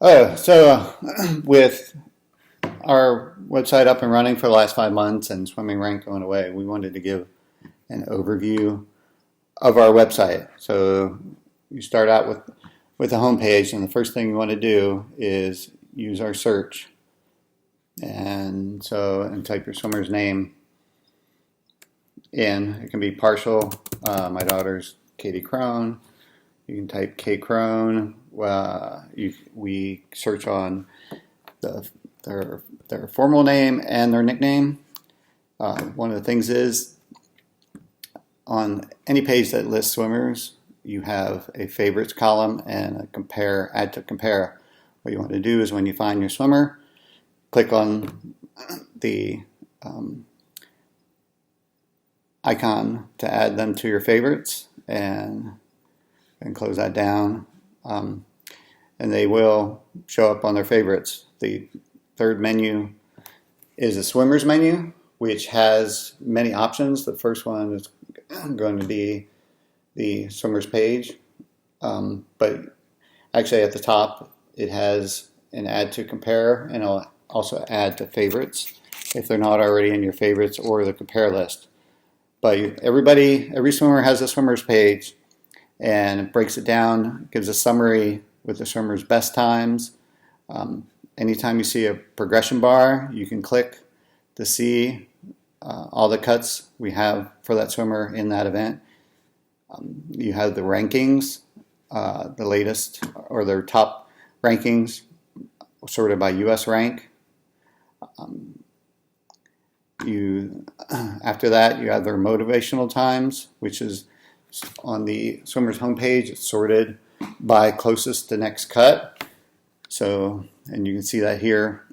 With our website up and running for the last 5 months and swimming rank going away, we wanted to give an overview of our website. So you start out with the home page, and the first thing you want to do is use our search. And type your swimmer's name in. It can be partial. My daughter's Katie Crone. You can type K Crone. We search on their formal name and their nickname. One of the things is, on any page that lists swimmers, you have a favorites column and a add to compare. What you want to do is, when you find your swimmer, click on the icon to add them to your favorites, and close that down. And they will show up on their favorites. The third menu is a swimmer's menu, which has many options. The first one is going to be the swimmer's page, but actually at the top it has an add to compare, and it'll also add to favorites if they're not already in your favorites or the compare list. But every swimmer has a swimmer's page, and it breaks it down, gives a summary with the swimmer's best times. Anytime you see a progression bar, you can click to see all the cuts we have for that swimmer in that event. You have the rankings, the latest, or their top rankings, sorted by US rank. After that, you have their motivational times, which is on the swimmer's homepage. It's sorted by closest to next cut. So, and you can see that here.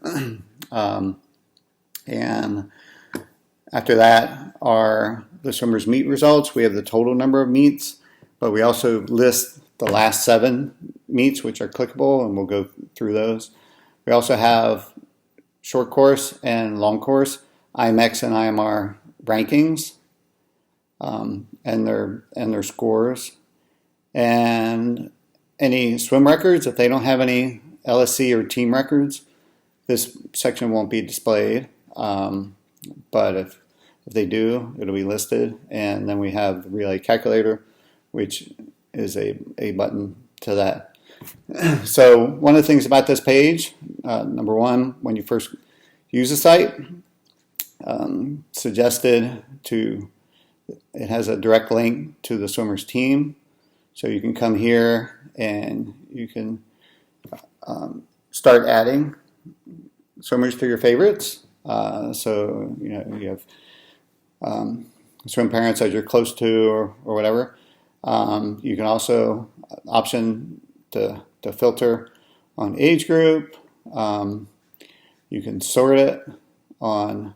And after that are the swimmer's meet results. We have the total number of meets, but we also list the last 7 meets, which are clickable, and we'll go through those. We also have short course and long course, IMX and IMR rankings, and their scores, and any swim records. If they don't have any LSC or team records, this section won't be displayed. But if they do, it'll be listed. And then we have the relay calculator, which is a button to that. So one of the things about this page, number one, when you first use the site, it has a direct link to the swimmer's team. So you can come here and you can start adding swimmers to your favorites. So you have swim parents that you're close to, or whatever. You can also option to filter on age group. You can sort it on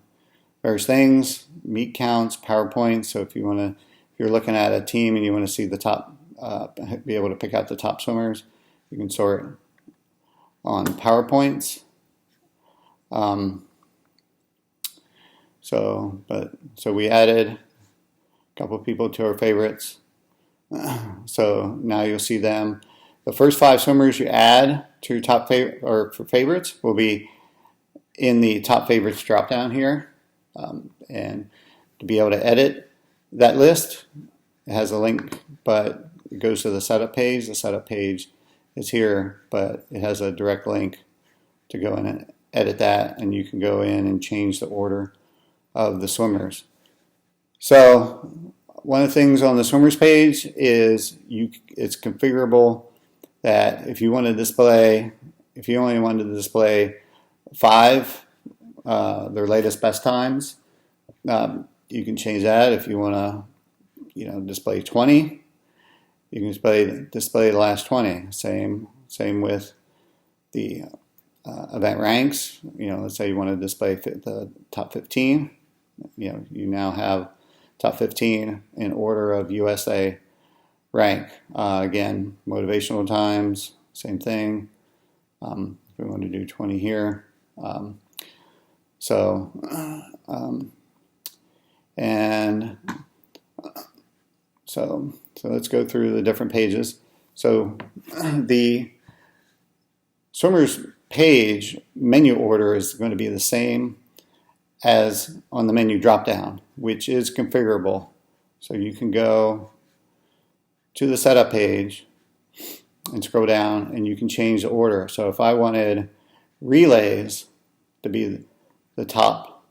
various things, meet counts, PowerPoint. So if you're looking at a team and you want to see the top, be able to pick out the top swimmers, you can sort on PowerPoints. So we added a couple of people to our favorites. So now you'll see them. The first 5 swimmers you add to your top favorite or for favorites will be in the top favorites drop down here. And to be able to edit that list, it has a link, but it goes to the setup page. The setup page is here, but it has a direct link to go in and edit that, and you can go in and change the order of the swimmers. So one of the things on the swimmers page is it's configurable that if you only wanted to display 5 their latest best times, you can change that. If you want to display 20, you can display the last 20. Same with the event ranks. Let's say you want to display the top 15. You now have top 15 in order of USA rank. Again, motivational times, same thing. If we want to do 20 here. So let's go through the different pages. So the swimmer's page menu order is going to be the same as on the menu drop down, which is configurable. So you can go to the setup page and scroll down and you can change the order. So if I wanted relays to be the top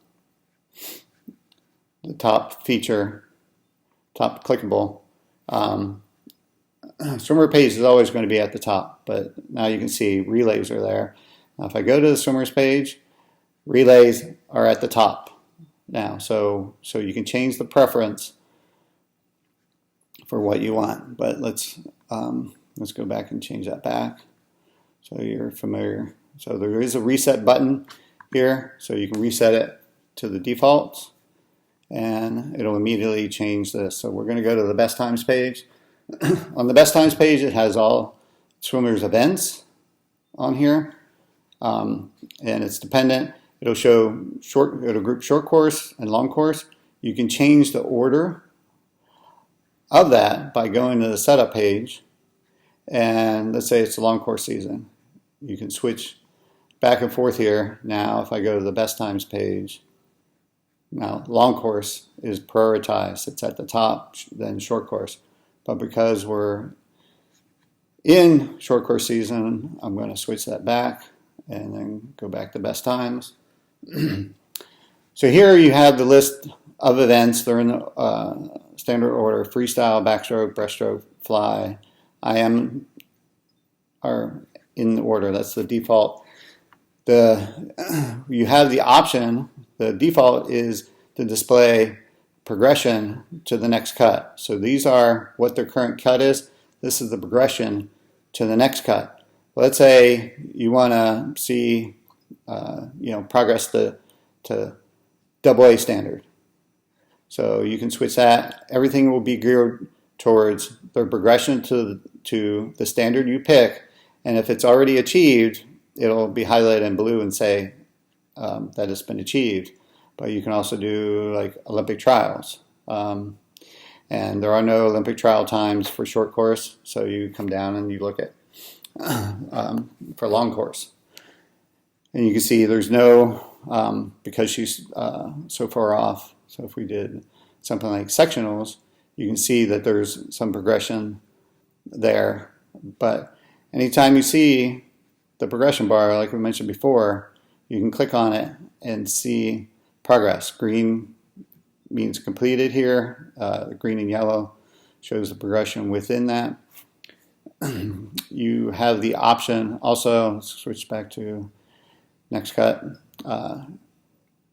feature, top clickable, swimmer page is always going to be at the top, but now you can see relays are there. Now if I go to the swimmer's page, relays are at the top now, so you can change the preference for what you want. But let's go back and change that back so you're familiar. So there is a reset button here, so you can reset it to the defaults and it'll immediately change this. So we're going to go to the best times page. On the best times page, it has all swimmers events on here, and it's dependent. It'll show it'll group short course and long course. You can change the order of that by going to the setup page, and let's say it's a long course season. You can switch back and forth here. Now if I go to the best times page, now long course is prioritized. It's at the top, then short course. But because we're in short course season, I'm going to switch that back and then go back to best times. So here you have the list of events. They're in the standard order: freestyle, backstroke, breaststroke, fly. IM are in the order. That's the default. You have the option. The default is to display progression to the next cut. So these are what their current cut is. This is the progression to the next cut. Let's say you want to see progress to AA standard. So you can switch that. Everything will be geared towards the progression to the standard you pick, and if it's already achieved, it'll be highlighted in blue and say that it's been achieved. But you can also do like Olympic trials. And there are no Olympic trial times for short course, so you come down and you look at for long course. And you can see there's no, because she's so far off, so if we did something like sectionals, you can see that there's some progression there. But anytime you see the progression bar, like we mentioned before, you can click on it and see progress. Green means completed here. Green and yellow shows the progression within that. You have the option also, let's switch back to next cut.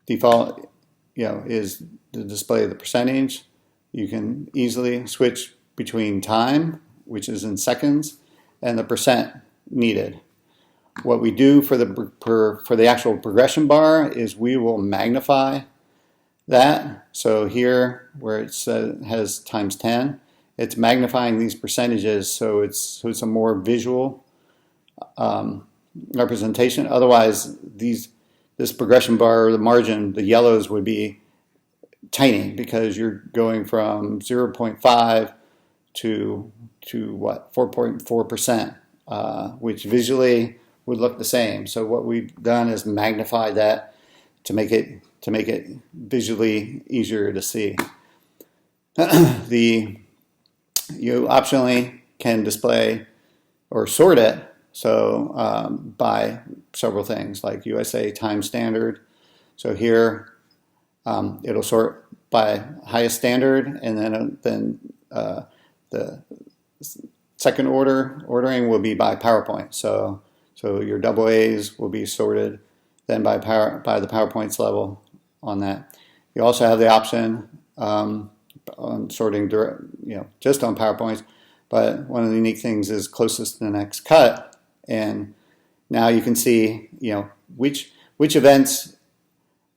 Default is to display the percentage. You can easily switch between time, which is in seconds, and the percent needed. What we do for the actual progression bar is we will magnify that. So here where it has times 10, it's magnifying these percentages so it's a more visual representation. Otherwise, this progression bar, the margin, the yellows would be tiny because you're going from 0.5 to what, 4.4%, which visually would look the same. So what we've done is magnify that to make it visually easier to see. You optionally can display or sort it by several things like USA time standard. So here it'll sort by highest standard, and then the second ordering will be by PowerPoint. So your AA's will be sorted then by the PowerPoint's level on that. You also have the option on sorting direct, just on PowerPoints. But one of the unique things is closest to the next cut, and now you can see which events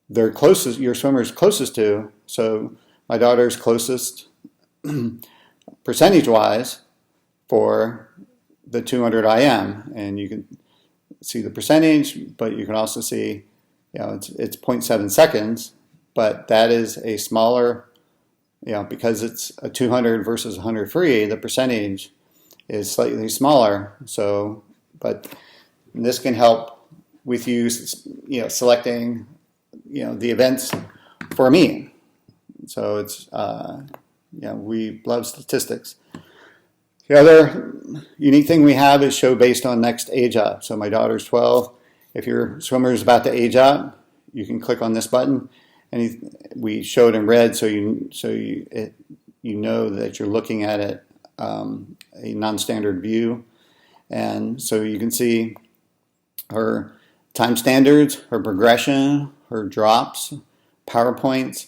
they're closest, your swimmer's closest to. So my daughter's closest percentage-wise for the 200 IM, and you can see the percentage, but you can also see, it's 0.7 seconds, but that is a smaller, because it's a 200 versus 100 free, the percentage is slightly smaller. So, but And this can help with you, selecting, the events for a meet. So it's, we love statistics. The other unique thing we have is show based on next age up. So my daughter's 12. If your swimmer is about to age up, you can click on this button, and we show it in red, so you know that you're looking at it a non-standard view, and so you can see her time standards, her progression, her drops, PowerPoints,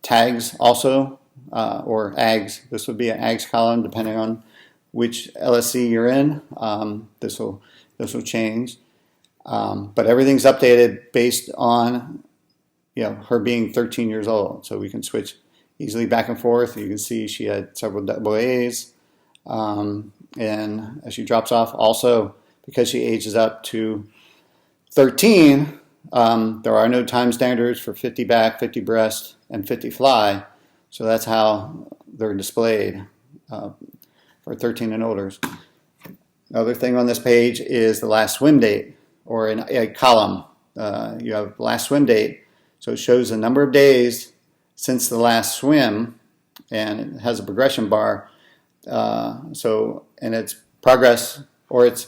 tags also, or AGs. This would be an AGs column depending on which LSC you're in. This will change, but everything's updated based on her being 13 years old. So we can switch easily back and forth. You can see she had several double A's, and as she drops off, also because she ages up to 13, there are no time standards for 50 back, 50 breast, and 50 fly. So that's how they're displayed for 13 and older. Another thing on this page is the last swim date, or in a column. You have last swim date, so it shows the number of days since the last swim, and it has a progression bar. And it's progress, or it's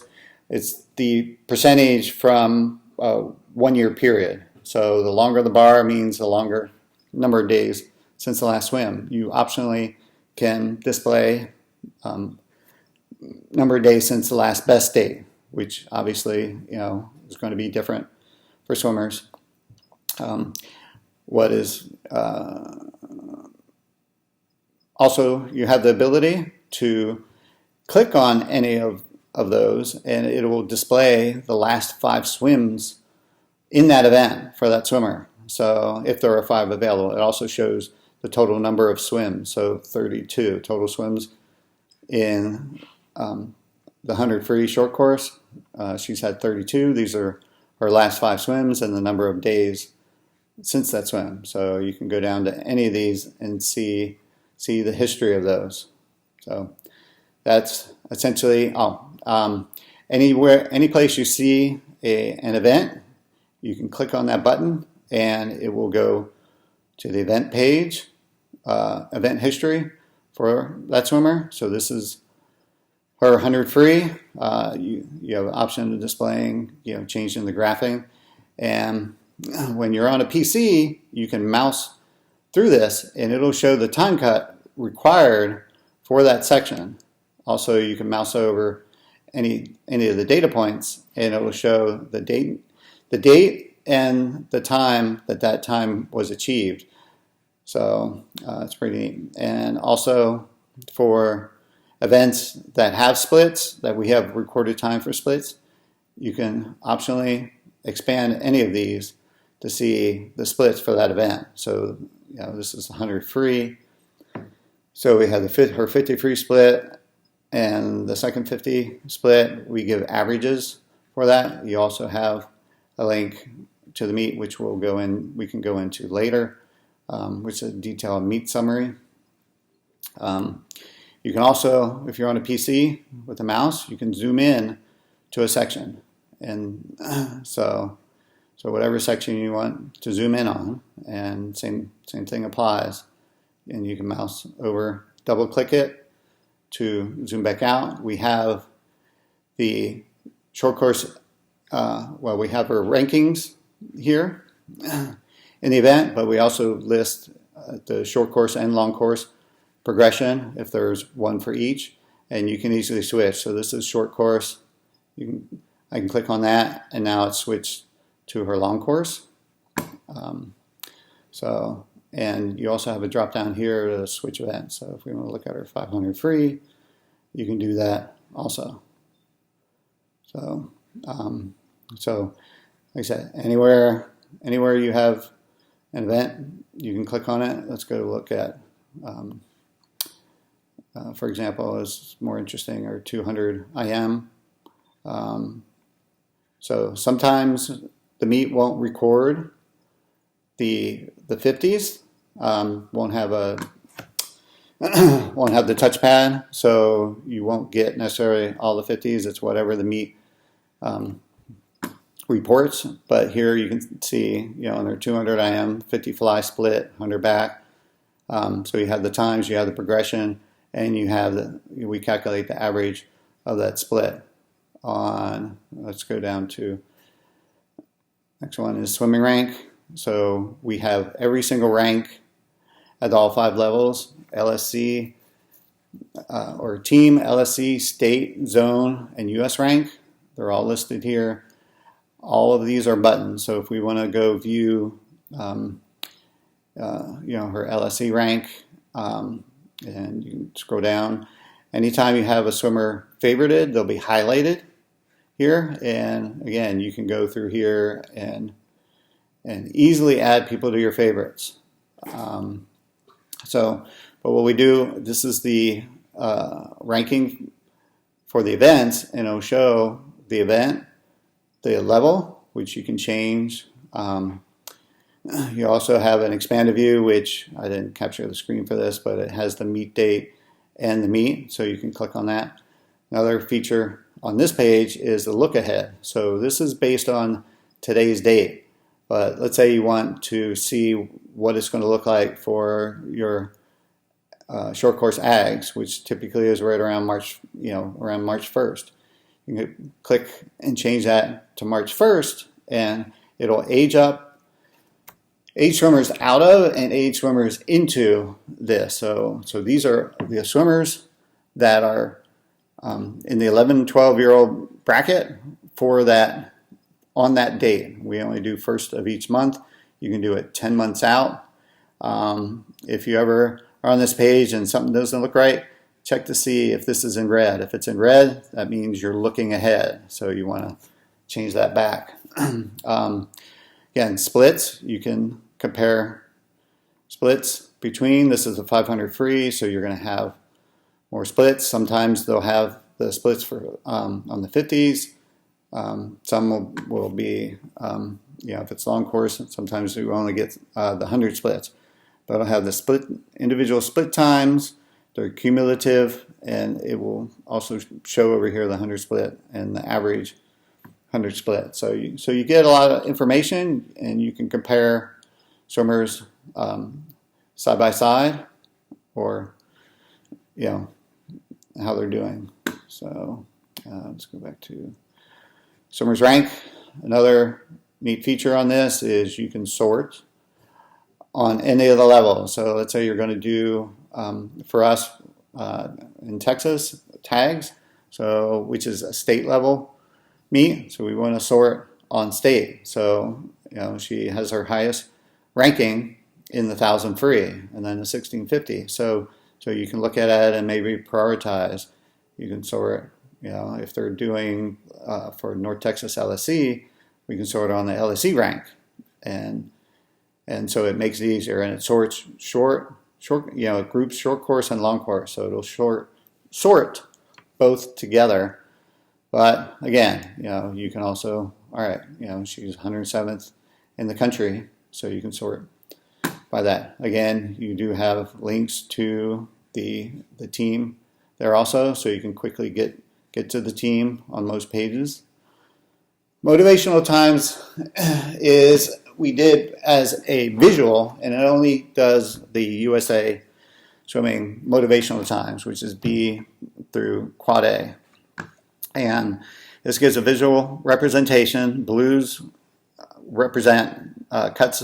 the percentage from a 1 year period. So the longer the bar means the longer number of days since the last swim. You optionally can display number of days since the last best date, which obviously is going to be different for swimmers. Also, you have the ability to click on any of those, and it will display the last 5 swims in that event for that swimmer. So if there are 5 available, it also shows the total number of swims. So 32 total swims in the 100 free short course. She's had 32. These are her last 5 swims and the number of days since that swim. So you can go down to any of these and see the history of those. So that's essentially any place you see an event, you can click on that button and it will go to the event page, event history for that swimmer. So this is her 100 free. You have an option of displaying, changing the graphing. And when you're on a PC, you can mouse through this and it'll show the time cut required for that section. Also, you can mouse over any of the data points and it will show the date and the time that time was achieved. So it's pretty neat. And also for events that have splits, that we have recorded time for splits, you can optionally expand any of these to see the splits for that event. So this is 100 free. So we have her 50 free split and the second 50 split. We give averages for that. You also have a link to the meet, which we can go into later, which is a detailed meet summary. You can also, if you're on a PC with a mouse, you can zoom in to a section, and so whatever section you want to zoom in on, and same thing applies. And you can mouse over, double click it to zoom back out. We have the short course. We have our rankings here in the event, but we also list the short course and long course progression if there's one for each, and you can easily switch. So this is short course. I can click on that, and now it's switched to her long course. And you also have a drop down here to switch events. So if we want to look at her 500 free, you can do that also. So like I said, anywhere you have an event, you can click on it. Let's go look at, for example, is more interesting, or 200 IM. So sometimes the meet won't record the 50s, won't have the touchpad, so you won't get necessarily all the 50s. It's whatever the meet reports, but here you can see, under 200 IM, 50 fly split, 100 back. So you have the times, you have the progression, and we calculate the average of that split on, let's go down to, next one is swimming rank. So we have every single rank at all 5 levels, LSC, or team, LSC, state, zone, and US rank. They're all listed here. All of these are buttons. So if we want to go view, her LSC rank, and you can scroll down. Anytime you have a swimmer favorited, they'll be highlighted here. And again, you can go through here and easily add people to your favorites. But what we do, this is the ranking for the events, and it'll show the event, the level, which you can change. You also have an expanded view, which I didn't capture the screen for this, but it has the meet date and the meet, so you can click on that. Another feature on this page is the look ahead. So this is based on today's date, but let's say you want to see what it's going to look like for your short course ags, which typically is right around March, around March 1st. You can click and change that to March 1st, and it'll age swimmers out of and age swimmers into this. So these are the swimmers that are in the 11, 12-year-old bracket for that on that date. We only do first of each month. You can do it 10 months out. If you ever are on this page and something doesn't look right, check to see if this is in red. If it's in red, that means you're looking ahead. So you want to change that back. Again, splits, you can compare splits between. This is a 500 free, so you're going to have more splits. Sometimes they'll have the splits for on the 50s. Some will be, if it's long course, sometimes you only get the 100 splits. But it'll have the individual split times, they're cumulative, and it will also show over here the 100 split and the average 100 split. So you get a lot of information, and you can compare swimmers side by side, or how they're doing. So let's go back to swimmers rank. Another neat feature on this is you can sort on any of the levels. So let's say you're going to do, for us in Texas, tags, which is a state level meet. So we want to sort on state. So she has her highest ranking in the 1,000 free, and then the 1,650. So you can look at it and maybe prioritize. You can sort, if they're doing for North Texas LSC, we can sort on the LSC rank, and so it makes it easier, and it sorts short, it groups short course and long course, so it'll sort both together. But again, you can also, she's 107th in the country, so you can sort by that. Again, you do have links to the team there also, so you can quickly get to the team on most pages. Motivational Times we did as a visual, and it only does the USA Swimming Motivational Times, which is B through Quad A. And this gives a visual representation. Blues represent cuts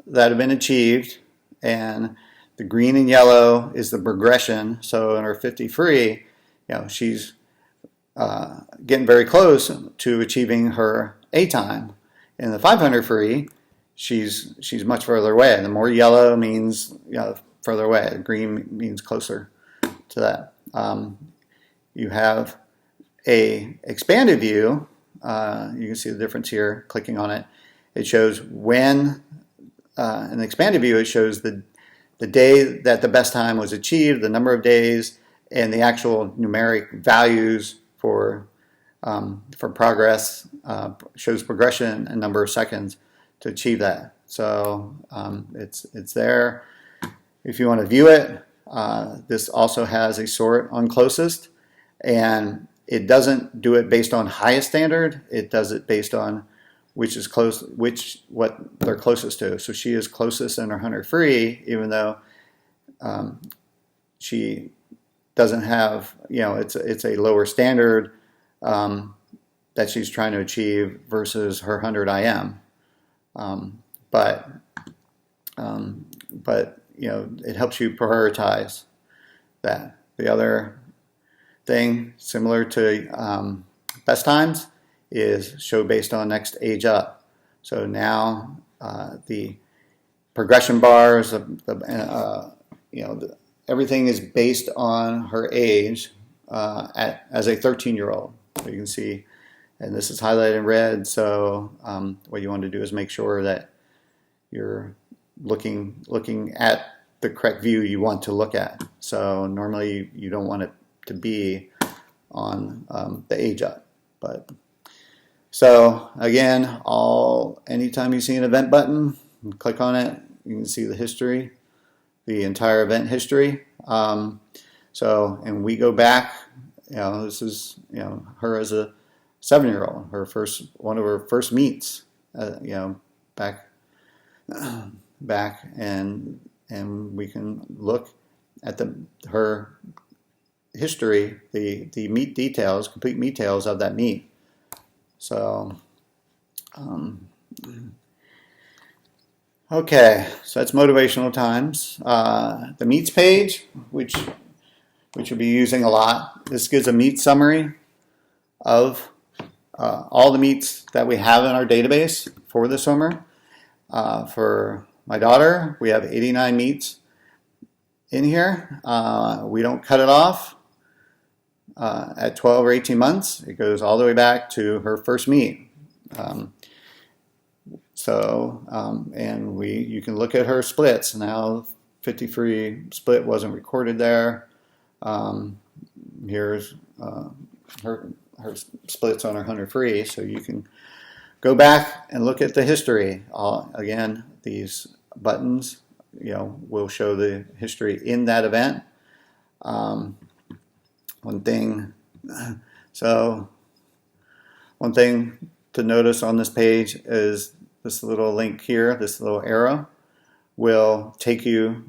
that have been achieved, and the green and yellow is the progression. So in her 50 free, she's getting very close to achieving her A time. In the 500 free, she's much further away. The more yellow means further away. The green means closer to that. You have a expanded view. You can see the difference here. Clicking on it, it shows when. In the expanded view, it shows the day that the best time was achieved, the number of days, and the actual numeric values for progress. Shows progression and number of seconds to achieve that. So it's there. If you want to view it, this also has a sort on closest, and it doesn't do it based on highest standard. It does it based on what they're closest to. So she is closest in her 100 free, even though she doesn't have, it's a lower standard that she's trying to achieve versus her 100 IM. But it helps you prioritize that. The other thing, similar to best times, is show based on next age up. So now the progression bars, everything is based on her age as a 13-year-old. So you can see, and this is highlighted in red. So what you want to do is make sure that you're looking at the correct view you want to look at. So normally you don't want it to be on the age up, but so again, anytime you see an event button, click on it, you can see the history, the entire event history. And we go back, this is her as a 7-year-old, one of her first meets, back, and we can look at her history, the meet details, complete details of that meet. So, okay, so that's Motivational Times. The meets page, which you'll be using a lot. This gives a meet summary of all the meets that we have in our database for the swimmer. For my daughter, we have 89 meets in here. We don't cut it off at 12 or 18 months. It goes all the way back to her first meet. And you can look at her splits. Now 50 free split wasn't recorded there. Here's her splits on her 100 free, so you can go back and look at the history. Again, these buttons will show the history in that event. One thing to notice on this page is this little link here, this little arrow will take you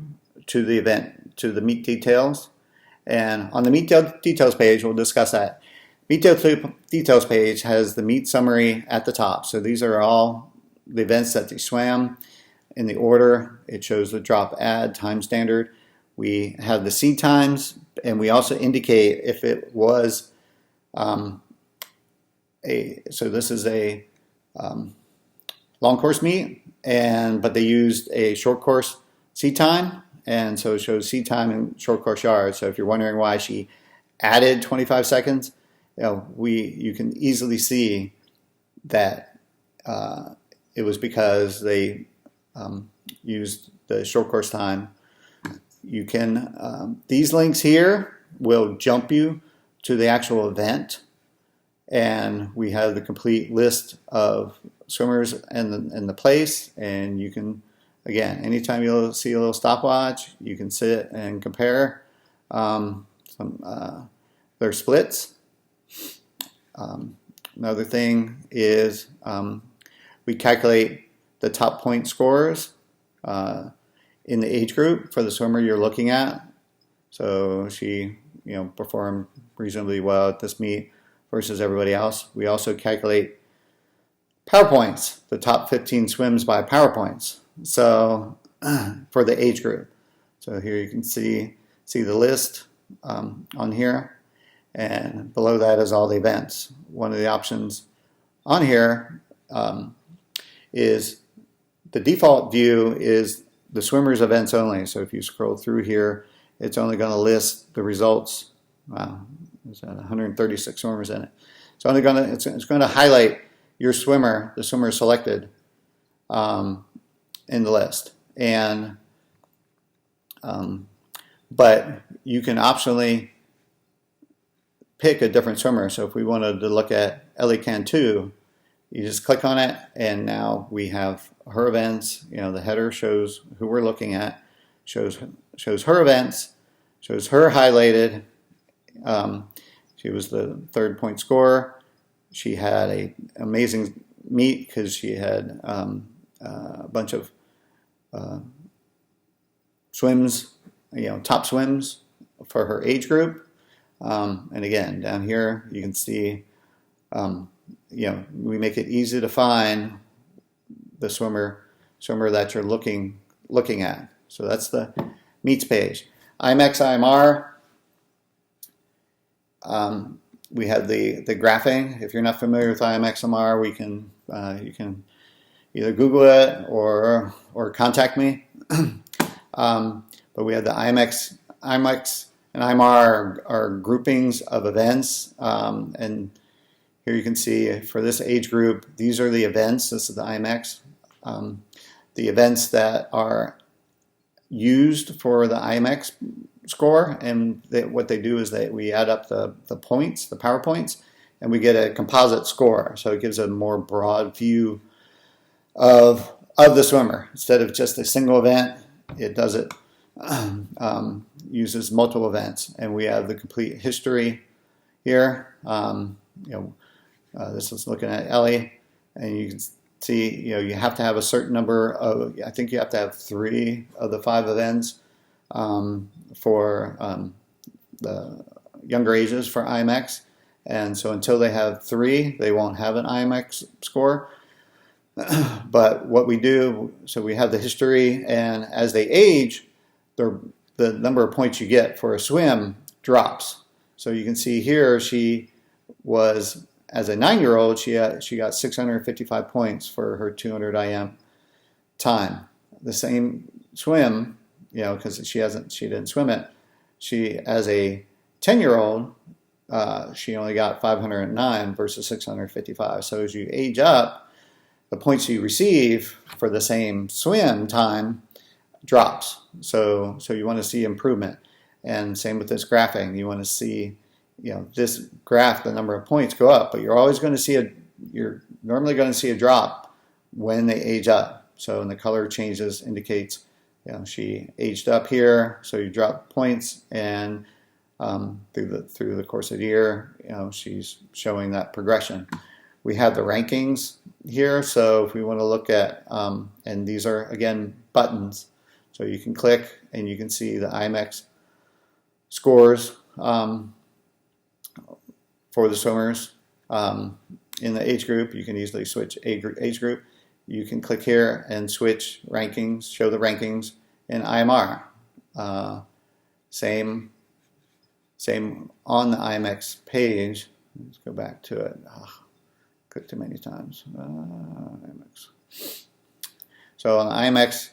to the event, to the meet details. And on the meet details page, we'll discuss that. Meet details page has the meet summary at the top. So these are all the events that they swam in the order. It shows the drop, add, time standard. We have the seed times, and we also indicate if it was so this is a long course meet, but they used a short course seed time, and so it shows seed time and short course yards. So if you're wondering why she added 25 seconds, you can easily see that it was because they used the short course time. You can these links here will jump you to the actual event, and we have the complete list of swimmers and the place. And you can, again, anytime you'll see a little stopwatch, you can sit and compare their splits. Another thing is we calculate the top point scores in the age group for the swimmer you're looking at. So she performed reasonably well at this meet versus everybody else. We also calculate power points, the top 15 swims by power points, so for the age group. So here you can see the list on here, and below that is all the events. One of the options on here is the default view is the swimmers events only. So if you scroll through here, it's only going to list the results. Wow, there's 136 swimmers in it. It's going to highlight your swimmer, the swimmer selected in the list. And but you can optionally pick a different swimmer. So if we wanted to look at Ellie Cantu, you just click on it, and now we have her events. The header shows who we're looking at, shows her events, shows her highlighted. She was the 3rd point scorer. She had an amazing meet because she had a bunch of swims, top swims for her age group. And again, down here you can see, we make it easy to find the swimmer that you're looking at. So that's the meets page. IMX, IMR. We have the graphing. If you're not familiar with IMX, IMR, you can either Google it or contact me. But we have the IMX, and IMR are groupings of events. And here you can see for this age group, these are the events. This is the IMX. The events that are used for the IMX score, and what they do is we add up the points, the power points, and we get a composite score. So it gives a more broad view of the swimmer. Instead of just a single event, it does it uses multiple events, and we have the complete history here. This is looking at Ellie, and you can see, you have to have a certain number of, I think you have to have 3 of the 5 events for the younger ages for IMX. And so until they have 3, they won't have an IMX score. But what we do, so we have the history, and as they age, the number of points you get for a swim drops. So you can see here, she was, as a 9-year-old, she got 655 points for her 200 IM time. The same swim, because she didn't swim it. She, as a 10-year-old, she only got 509 versus 655. So as you age up, the points you receive for the same swim time drops. So you want to see improvement. And same with this graphing. You want to see, this graph, the number of points go up, but you're normally going to see a drop when they age up. So when the color changes indicates, she aged up here, so you drop points, and through the course of the year, she's showing that progression. We have the rankings here, so if we want to look at, and these are again buttons, so you can click and you can see the IMX scores for the swimmers in the age group. You can easily switch age group. You can click here and switch rankings, show the rankings in IMR. Same on the IMX page. Let's go back to it. Click too many times. IMX. So on the IMX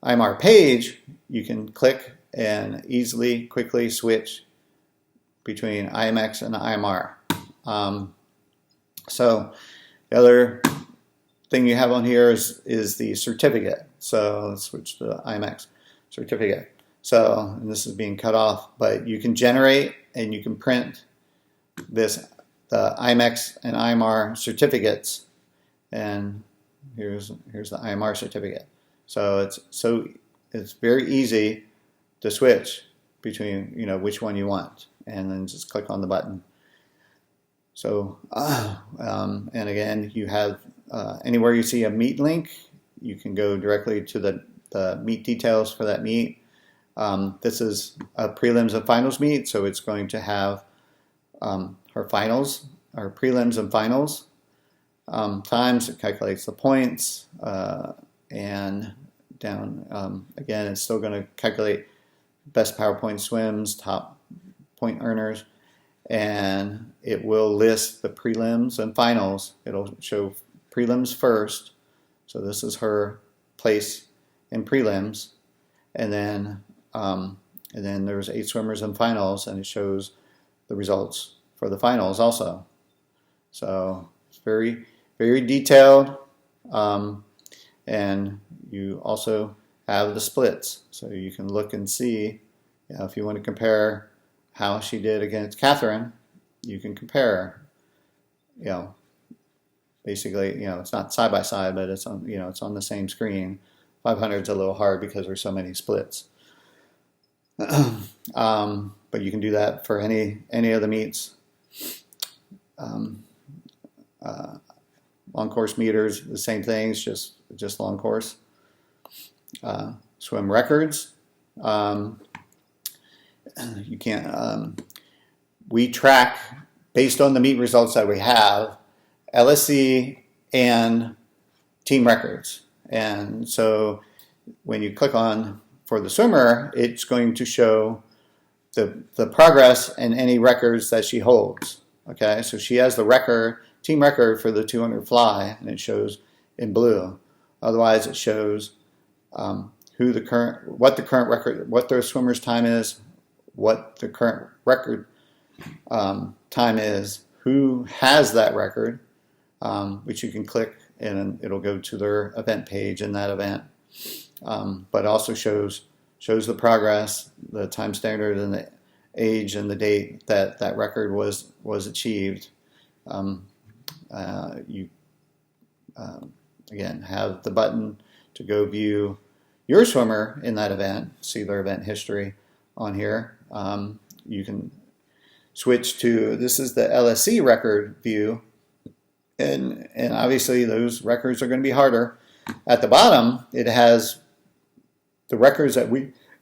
IMR page, you can click and quickly switch between IMX and IMR. So the other thing you have on here is the certificate. So let's switch to the IMX certificate. So, and this is being cut off, but you can generate and you can print the IMX and IMR certificates, and here's the IMR certificate. So it's very easy to switch between which one you want, and then just click on the button. So and again, you have anywhere you see a meet link, you can go directly to the meet details for that meet. This is a prelims and finals meet, so it's going to have her finals, our prelims and finals times. It calculates the points, and down again, it's still going to calculate best PowerPoint swims, top point earners, and it will list the prelims and finals. It'll show prelims first, so this is her place in prelims, and then there's 8 swimmers in finals, and it shows the results for the finals also. So it's very, very detailed, and you also have the splits, so you can look and see, if you want to compare how she did against Catherine, you can compare. Basically, it's not side by side, but it's on, it's on the same screen. 500 is a little hard because there's so many splits. But you can do that for any of the meets. Um, long course meters, the same things, just long course. Swim records. You can't. We track based on the meet results that we have, LSC and team records. And so when you click on for the swimmer, it's going to show the progress and any records that she holds. Okay, so she has the record, team record for the 200 fly, and it shows in blue. Otherwise, it shows what the current record, what their swimmer's time is, what the current record time is, who has that record, which you can click and it'll go to their event page in that event. But also shows the progress, the time standard, and the age and the date that that record was achieved. You again have the button to go view your swimmer in that event, see their event history on here. You can switch to, this is the LSC record view, and obviously those records are going to be harder. At the bottom, it has the records that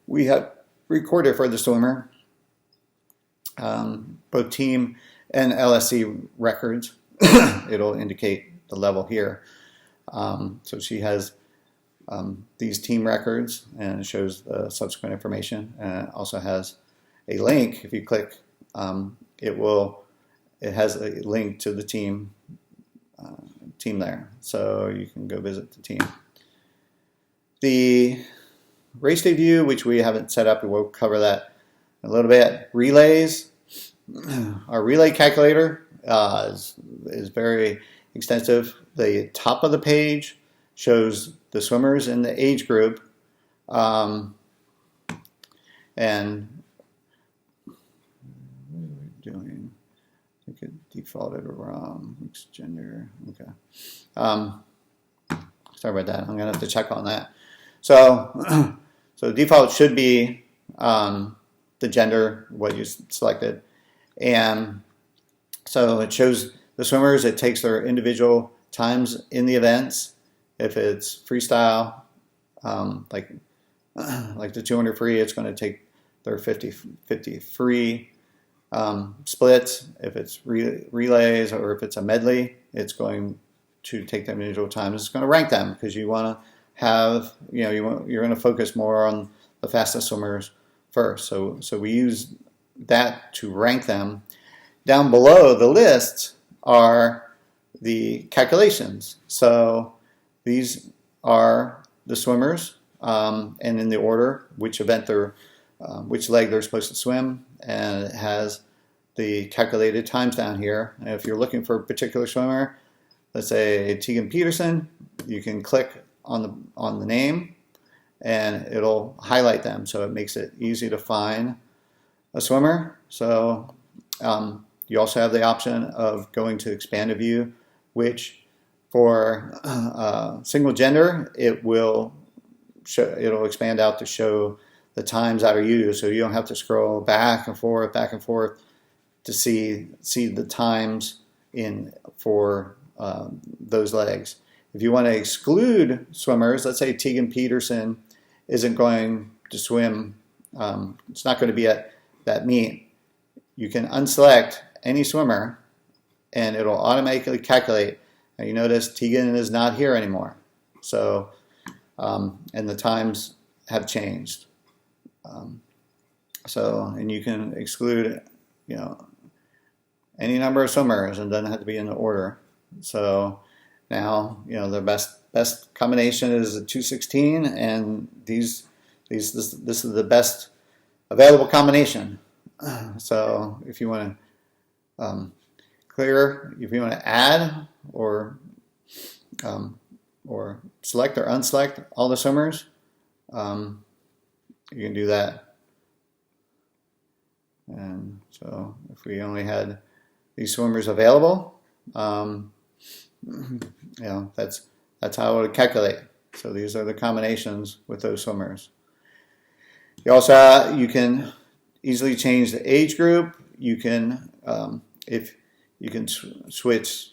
we have recorded for the swimmer, both team and LSC records. It'll indicate the level here. So she has these team records, and it shows the subsequent information, and it also has a link. If you click, it has a link to the team there, so you can go visit the team. The race day view, which we haven't set up, and we'll cover that in a little bit. Relays. Our relay calculator is very extensive. The top of the page shows the swimmers in the age group, and doing, I think it defaulted wrong. Mixed gender. Okay. Sorry about that. I'm gonna have to check on that. So the default should be the gender, what you selected, and so it shows the swimmers. It takes their individual times in the events. If it's freestyle, like the 200 free, it's going to take their 50 free splits. If it's relays, or if it's a medley, it's going to take them individual times. It's going to rank them, because you want to have, you're going to focus more on the fastest swimmers first. So we use that to rank them. Down below the list are the calculations. So these are the swimmers, and in the order which event which leg they're supposed to swim, and it has the calculated times down here. And if you're looking for a particular swimmer, let's say Tegan Peterson, you can click on the name, and it'll highlight them, so it makes it easy to find a swimmer. So you also have the option of going to expand a view, which for single gender, it'll expand out to show the times that are used, so you don't have to scroll back and forth to see the times for those legs. If you want to exclude swimmers, let's say Tegan Peterson isn't going to swim, it's not going to be at that meet, you can unselect any swimmer and it'll automatically calculate. Now you notice Tegan is not here anymore, so and the times have changed. And you can exclude any number of swimmers, and doesn't have to be in the order. So now the best combination is a 216, and this is the best available combination. So if you want to if you want to add or select or unselect all the swimmers, you can do that. And so if we only had these swimmers available, that's how it would calculate. So these are the combinations with those swimmers. You can easily change the age group. You can if you can switch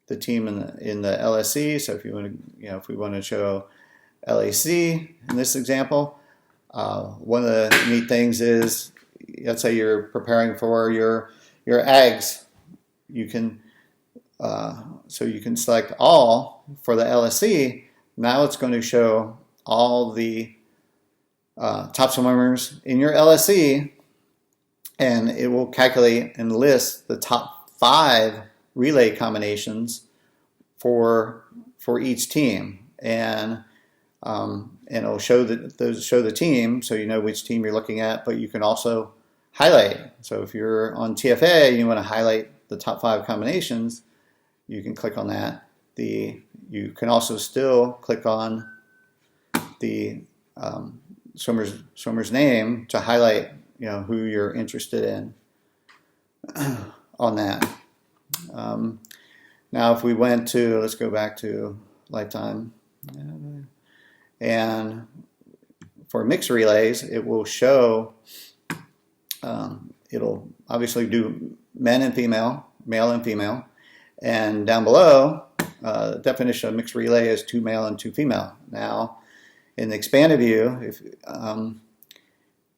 the team in the LSC. So if you want to, if we want to show LAC in this example, one of the neat things is, let's say you're preparing for your eggs, you can so you can select all for the LSC. Now it's going to show all the top swimmers in your LSC, and it will calculate and list the top 5 relay combinations for each team, and it'll show the team, so you know which team you're looking at. But you can also highlight. So if you're on TFA and you want to highlight the top 5 combinations, you can click on that. You can also still click on the swimmer's name to highlight who you're interested in on that. Now if we went to, let's go back to Lifetime, and for mixed relays it will show, it'll obviously do men and female, male and female, and down below the definition of mixed relay is 2 male and 2 female. Now in the expanded view,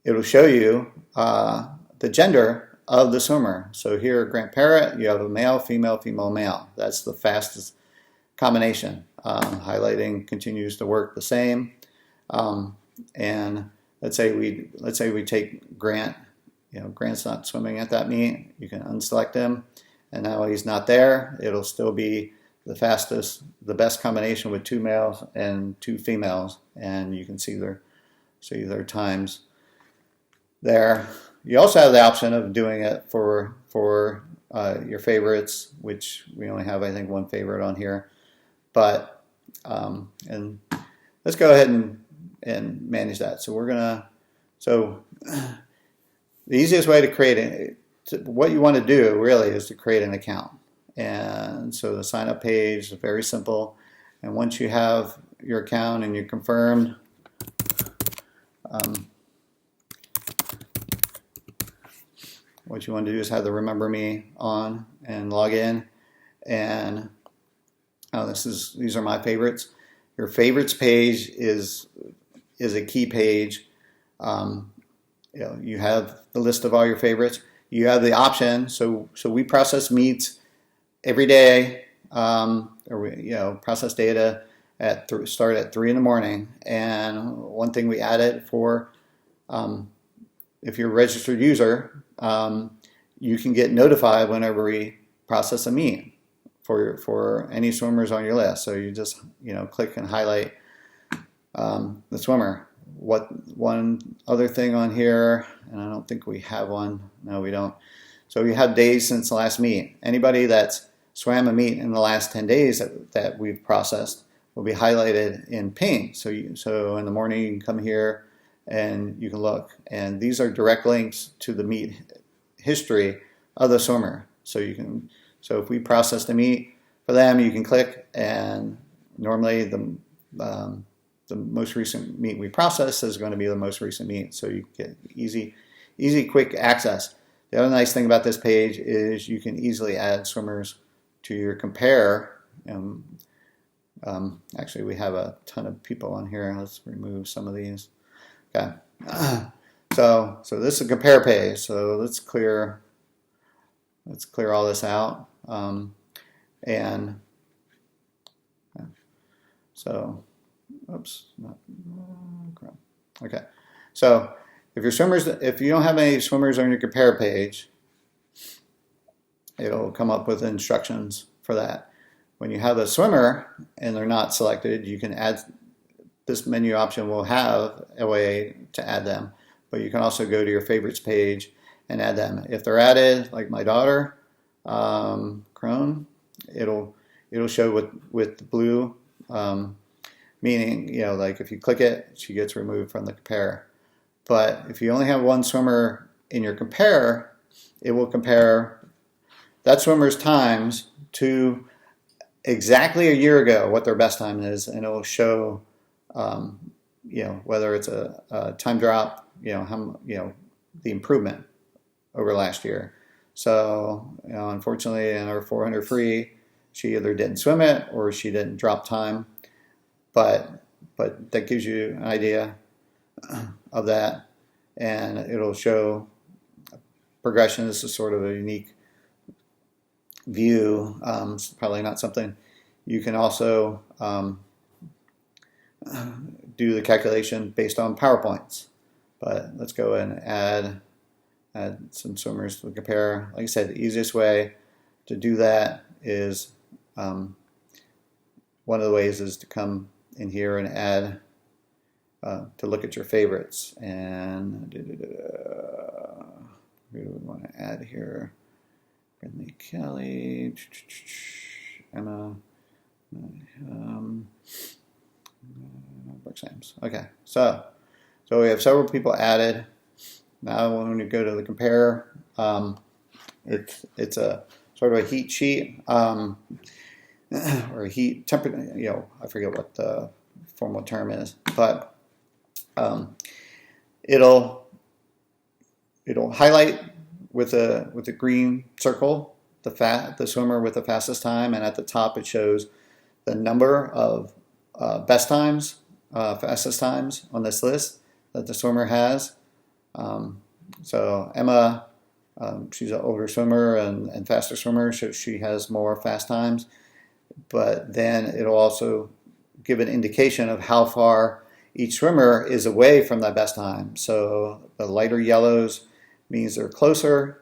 it'll show you the gender of the swimmer. So here, Grant Parrott, you have a male, female, female, male. That's the fastest combination. Highlighting continues to work the same. And let's say we take Grant. Grant's not swimming at that meet. You can unselect him, and now he's not there. It'll still be the best combination with 2 males and 2 females, and you can see their times there. You also have the option of doing it for your favorites, which we only have, I think, 1 favorite on here. But and let's go ahead and manage that. So the easiest way to create it, what you want to do really is to create an account. And so the sign up page is very simple. And once you have your account and you're confirmed, what you want to do is have the Remember Me on and log in. And these are my favorites. Your favorites page is a key page. You have the list of all your favorites. You have the option. So we process meets every day, or we process data start at 3 in the morning. And one thing we added for if you're a registered user, you can get notified whenever we process a meet for any swimmers on your list. So you just click and highlight the swimmer. One other thing on here, and I don't think we have one. No, we don't. So you have days since the last meet. Anybody that's swam a meet in the last 10 days that we've processed will be highlighted in pink. So in the morning you can come here and you can look. And these are direct links to the meet history of the swimmer. So if we processed a meet for them, you can click, and normally the most recent meet we process is going to be the most recent meet. So you get easy, quick access. The other nice thing about this page is you can easily add swimmers to your compare. Actually, we have a ton of people on here. Let's remove some of these. Okay. So this is a compare page. So let's clear all this out. Oops. Okay. So if you don't have any swimmers on your compare page, it'll come up with instructions for that. When you have a swimmer and they're not selected, you can add. This menu option will have a way to add them, but you can also go to your favorites page and add them. If they're added, like my daughter, Crone, it'll show with the blue, meaning like if you click it, she gets removed from the compare. But if you only have 1 swimmer in your compare, it will compare that swimmer's times to exactly a year ago what their best time is, and it will show whether it's a time drop, the improvement over last year. So, unfortunately, in our 400 free, she either didn't swim it or she didn't drop time. But that gives you an idea of that, and it'll show progression. This is sort of a unique view. It's probably not something you can also do the calculation based on PowerPoints. But let's go and add some swimmers to compare. Like I said, the easiest way to do that is one of the ways is to come in here and add to look at your favorites. And who do we want to add here? Brindley Kelly, Emma, Brooke Sams. Okay, so we have several people added. Now when we go to the compare, it's a sort of a heat sheet or a heat temperature. I forget what the formal term is, but it'll highlight with a green circle the swimmer with the fastest time, and at the top it shows the number of best times, fastest times on this list that the swimmer has. So Emma, she's an older swimmer and faster swimmer, so she has more fast times. But then it'll also give an indication of how far each swimmer is away from that best time. So the lighter yellows means they're closer,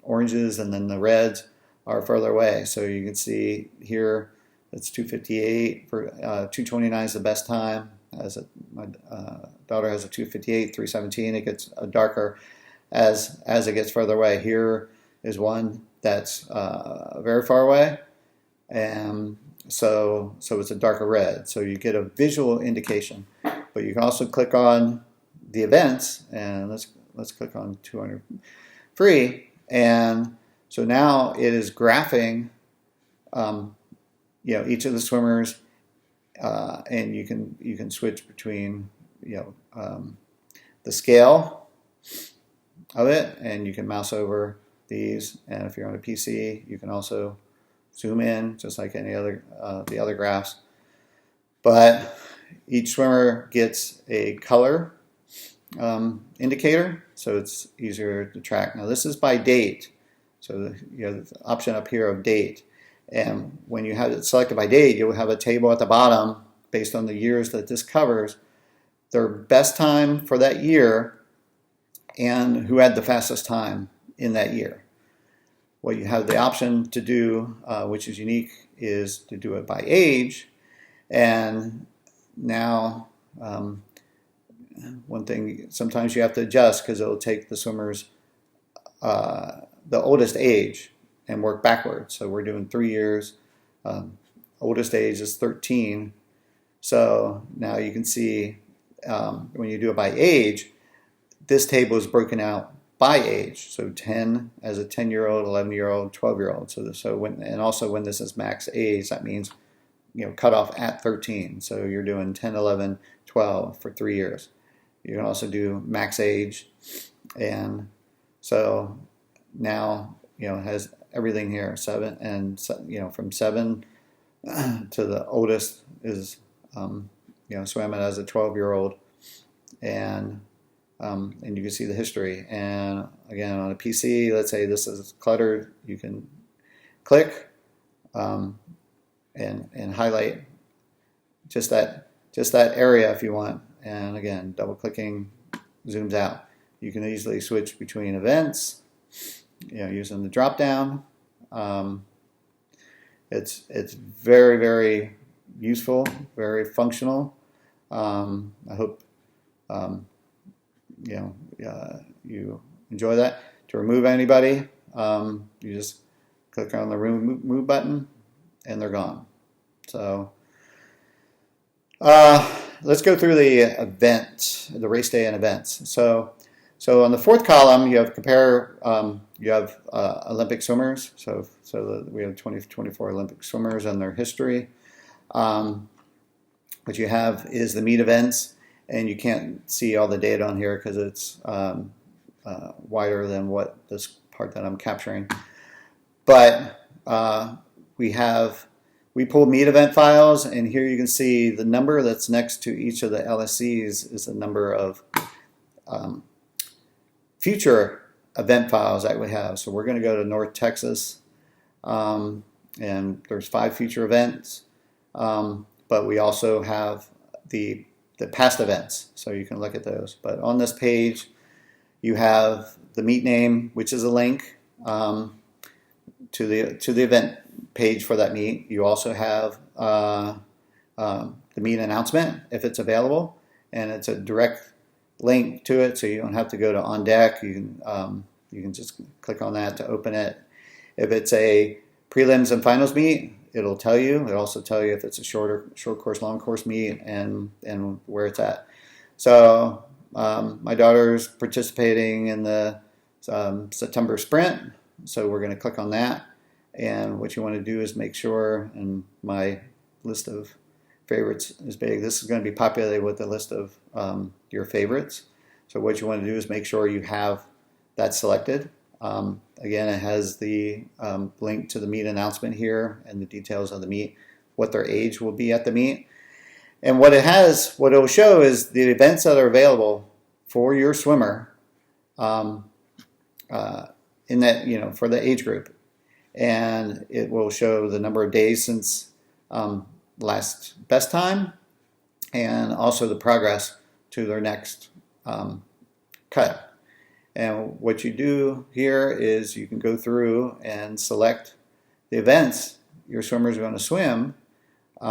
oranges, and then the reds are further away. So you can see here it's 2:58 for 2:29 is the best time. My daughter has a 2:58, 3:17. It gets darker as it gets further away. Here is one that's very far away, and so it's a darker red. So you get a visual indication, but you can also click on the events, and let's click on 200 free, and so now it is graphing, each of the swimmers, and you can switch between the scale of it, and you can mouse over these, and if you're on a PC, you can also zoom in just like any other the other graphs. But each swimmer gets a color indicator, so it's easier to track. Now this is by date, so you have the option up here of date, and when you have it selected by date, you'll have a table at the bottom based on the years that this covers, their best time for that year and who had the fastest time in that year. What you have the option to do, which is unique, is to do it by age. And now one thing, sometimes you have to adjust because it'll take the swimmer's the oldest age and work backwards. So we're doing 3 years. Oldest age is 13. So now you can see when you do it by age, this table is broken out by age. So 10 as a 10-year-old, 11-year-old, 12-year-old. So when this is max age, that means cut off at 13. So you're doing 10, 11, 12 for 3 years. You can also do max age, and so now it has everything here. 7 and from 7 to the oldest is swam it as a 12-year-old, and you can see the history. And again, on a PC, let's say this is cluttered, you can click and highlight just that area if you want. And again, double clicking zooms out. You can easily switch between events, using the drop down. It's very, very useful, very functional. I hope you enjoy that. To remove anybody, you just click on the remove button, and they're gone. So let's go through the race day and events. So on the fourth column, you have compare. You have Olympic swimmers. So we have 24 Olympic swimmers and their history. What you have is the meet events, and you can't see all the data on here because it's wider than what this part that I'm capturing. But we pulled meet event files, and here you can see the number that's next to each of the LSCs is the number of future event files that we have. So we're going to go to North Texas, and there's 5 future events, but we also have the past events, so you can look at those. But on this page, you have the meet name, which is a link to the event page for that meet. You also have the meet announcement if it's available, and it's a direct link to it, so you don't have to go to On Deck. You can just click on that to open it. If it's a prelims and finals meet, it'll tell you. It'll also tell you if it's a short course, long course meet, and where it's at. So my daughter's participating in the September sprint, so we're going to click on that. And what you want to do is make sure, and my list of favorites is big. This is going to be populated with a list of your favorites. So what you want to do is make sure you have that selected. Again, it has the link to the meet announcement here and the details of the meet, what their age will be at the meet. And what it will show is the events that are available for your swimmer in that, for the age group. And it will show the number of days since last best time, and also the progress to their next cut. And what you do here is you can go through and select the events your swimmers are going to swim. It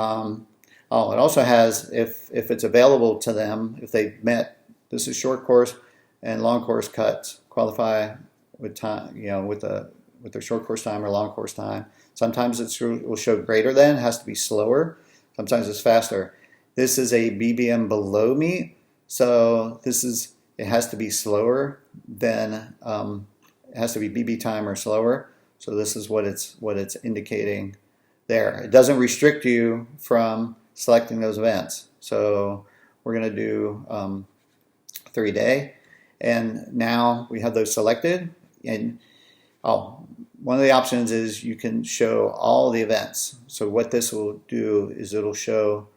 also has, if it's available to them, if they've met, this is short course and long course cuts, qualify with time, with their short course time or long course time. Sometimes it will show greater than, it has to be slower. Sometimes it's faster. This is a BBM below meet, so it has to be slower than, it has to be BB time or slower. So this is what it's indicating there. It doesn't restrict you from selecting those events. So we're going to do 3-day, and now we have those selected. And one of the options is you can show all the events. So what this will do is it'll show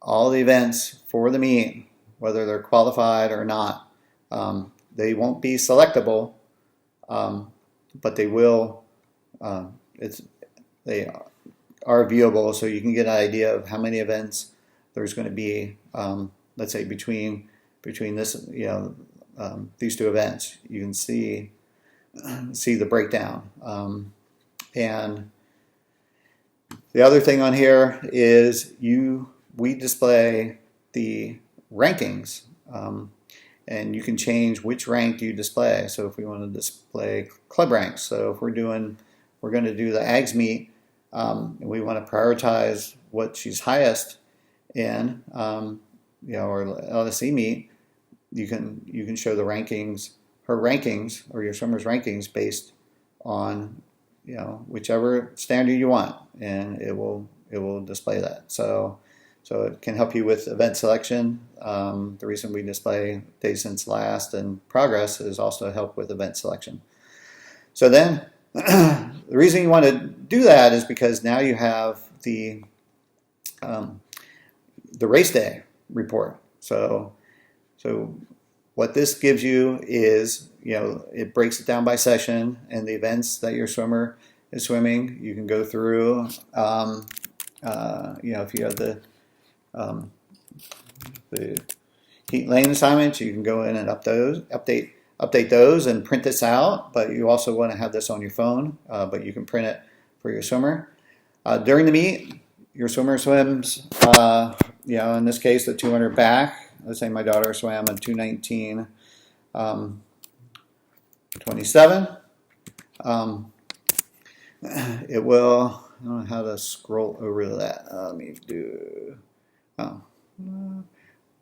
all the events for the meet, whether they're qualified or not. They won't be selectable, but they will. They are viewable, so you can get an idea of how many events there's going to be. Let's say between this, these 2 events, you can see the breakdown. And the other thing on here is we display the rankings, and you can change which rank you display. So if we want to display club ranks, so if we're going to do the AGS meet, and we want to prioritize what she's highest in, or LSE meet, you can show the rankings, her rankings, or your swimmer's rankings based on whichever standard you want, and it will display that. So it can help you with event selection. The reason we display days since last and progress is also to help with event selection. So then the reason you want to do that is because now you have the race day report. So what this gives you is, it breaks it down by session and the events that your swimmer is swimming. You can go through, if you have the heat lane assignments, you can go in and update those and print this out. But you also want to have this on your phone, but you can print it for your swimmer. During the meet, your swimmer swims, in this case, the 200 back. Let's say my daughter swam a 2:19:27. It will, I don't know how to scroll over to that. Let me do,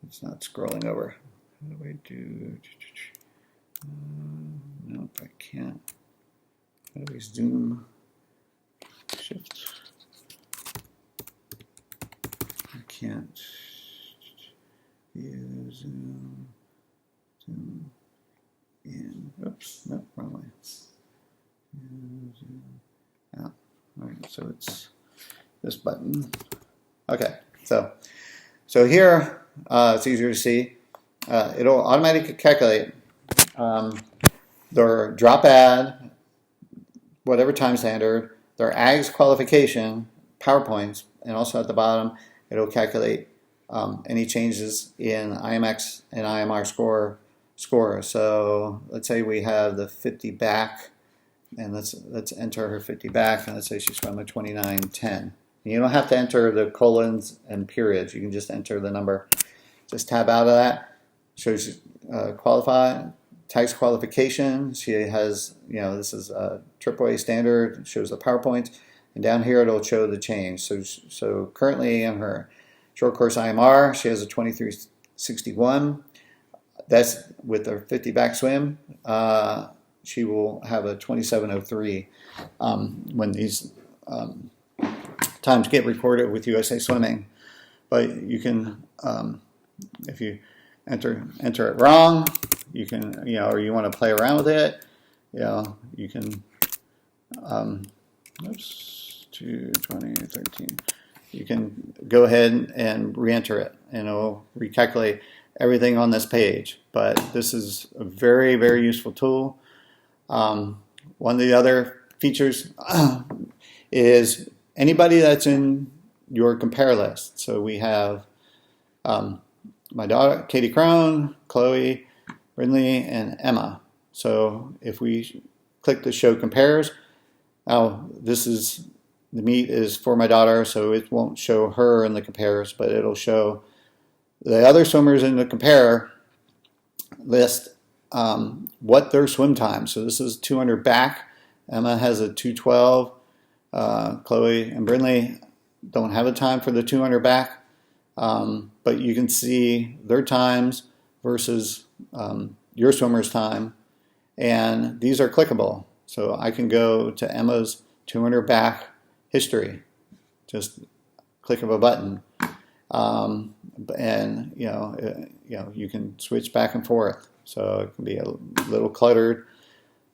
it's not scrolling over. How do I do? Nope, I can't. How do we zoom? Shift. I can't. View, zoom in. Oops, no, wrong way. Yeah. All right, so it's this button. Okay, so here it's easier to see. It'll automatically calculate their drop ad, whatever time standard, their AGS qualification, PowerPoints, and also at the bottom, it'll calculate any changes in IMX and IMR score. So let's say we have the 50 back, and let's enter her 50 back, and let's say she's from a 2910. You don't have to enter the colons and periods. You can just enter the number. Just tab out of that. Shows qualify. Tags qualification. She has, this is a AAA standard. It shows the PowerPoint, and down here it'll show the change. So currently in her short course IMR, she has a 2361. That's with her 50 back swim. She will have a 2703 when these times get recorded with USA Swimming. But you can, if you enter it wrong, you can, or you want to play around with it, you can, oops, 2013. You can go ahead and re-enter it, and it'll recalculate everything on this page. But this is a very, very useful tool. One of the other features is anybody that's in your compare list. So we have my daughter, Katie Crone, Chloe, Brindley, and Emma. So if we click the show compares, now this is, the meet is for my daughter, so it won't show her in the compares, but it'll show the other swimmers in the compare list what their swim time. So this is 200 back. Emma has a 212. Chloe and Brindley don't have a time for the 200 back, but you can see their times versus your swimmer's time, and these are clickable. So I can go to Emma's 200 back history, just click of a button, and you can switch back and forth. So it can be a little cluttered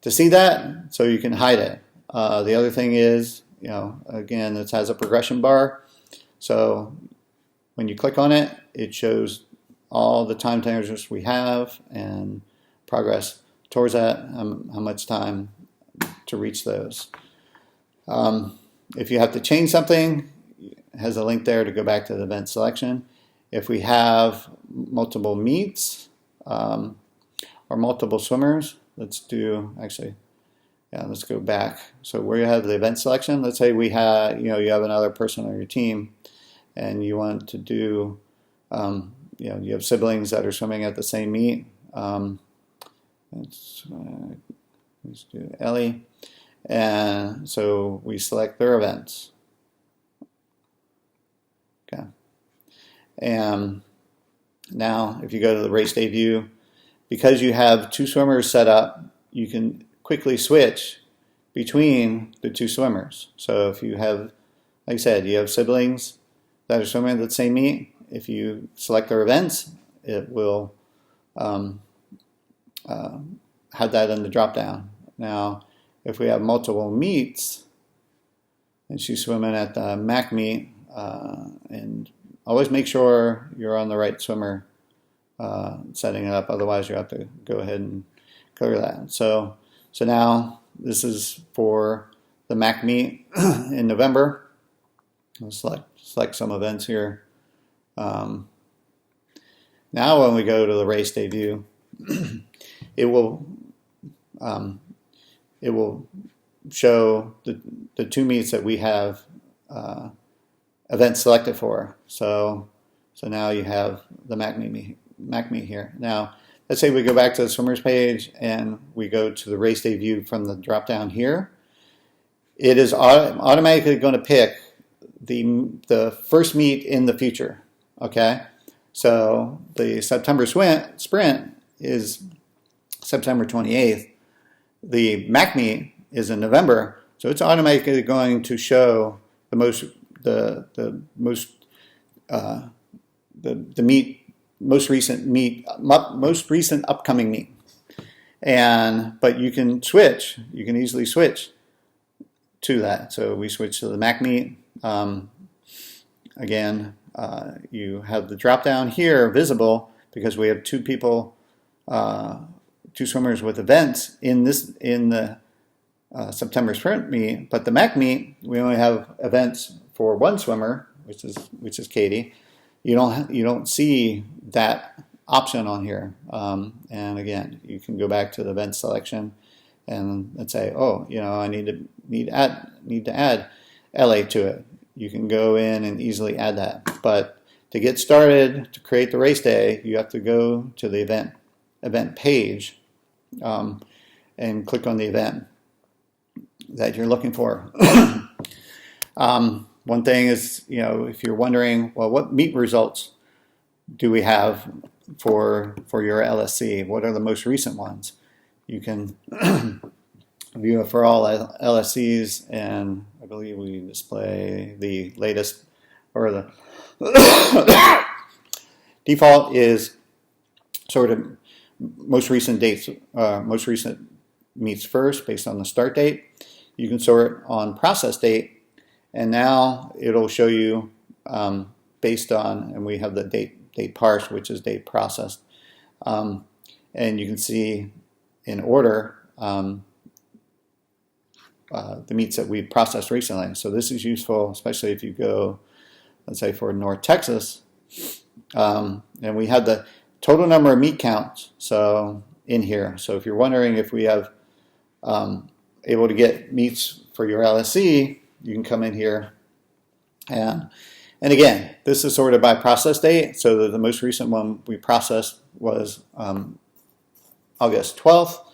to see that, so you can hide it. The other thing is, again, it has a progression bar. So when you click on it, it shows all the time measures we have and progress towards that, how much time to reach those. If you have to change something, it has a link there to go back to the event selection. If we have multiple meets or multiple swimmers, let's go back. So where you have the event selection, let's say we have, you have another person on your team, and you want to do, you have siblings that are swimming at the same meet. Let's do Ellie, and so we select their events. Okay, and now if you go to the race day view, because you have two swimmers set up, you can quickly switch between the two swimmers. So if you have, like I said, you have siblings that are swimming at the same meet, if you select their events, it will have that in the drop down. Now, if we have multiple meets, and she's swimming at the MAC meet, and always make sure you're on the right swimmer setting it up, otherwise you have to go ahead and clear that. So now this is for the MAC meet in November. I'll select some events here. Now when we go to the race day view, it will show the two meets that we have events selected for. So now you have the MAC meet here. Now let's say we go back to the swimmers page and we go to the race day view from the drop down here. It is automatically going to pick the first meet in the future. Okay, so the September sprint is September 28th. The MAC meet is in November, so it's automatically going to show the most recent upcoming meet. But you can switch. You can easily switch to that. So we switch to the Mac meet. Again, you have the drop down here visible because we have two people, two swimmers with events in the September sprint meet. But the Mac meet, we only have events for one swimmer, which is Katie. You don't see that option on here. And again, you can go back to the event selection and say, oh, I need to add LA to it. You can go in and easily add that. But to get started, to create the race day, you have to go to the event page and click on the event that you're looking for. One thing is, if you're wondering, well, what meet results do we have for your LSC? What are the most recent ones? You can view it for all LSCs, and I believe we display the latest, or the default is sort of most recent dates, most recent meets first based on the start date. You can sort on process date, and now it'll show you based on, and we have the date parsed, which is date processed, and you can see in order the meets that we processed recently. So this is useful, especially if you go, let's say, for North Texas, and we have the total number of meet counts in here. So if you're wondering if we have able to get meets for your LSC, you can come in here, and again, this is sorted by process date. So the most recent one we processed was August 12th,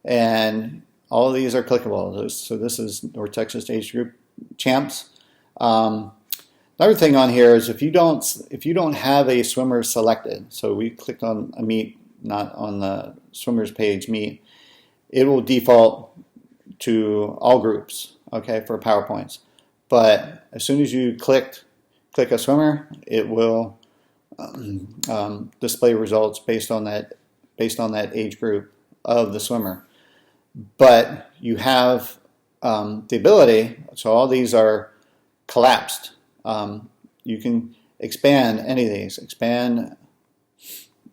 and all of these are clickable. So this is North Texas Age Group Champs. Another thing on here is if you don't have a swimmer selected, so we clicked on a meet, not on the swimmers page meet, it will default to all groups, okay, for PowerPoints. But as soon as you click a swimmer, it will display results based on that age group of the swimmer. But you have the ability, so all these are collapsed. You can expand any of these, expand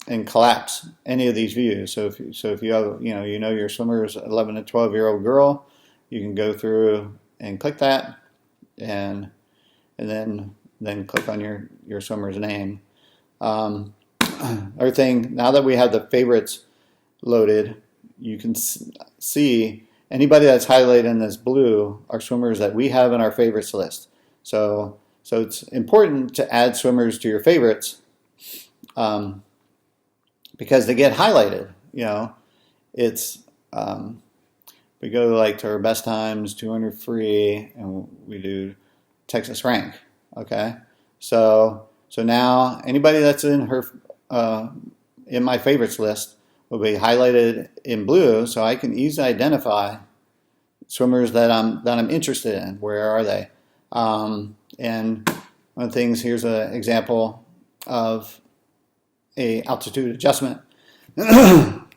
and collapse any of these views. So if you have your swimmer is 11 to 12-year-old girl, you can go through and click that, and then click on your swimmer's name. Other thing, now that we have the favorites loaded, you can see anybody that's highlighted in this blue are swimmers that we have in our favorites list. So it's important to add swimmers to your favorites because they get highlighted. It's we go to our best times, 200 free, and we do Texas rank. Okay, so now anybody that's in her in my favorites list will be highlighted in blue, so I can easily identify swimmers that I'm interested in. Where are they? And one of the things, here's an example of a altitude adjustment.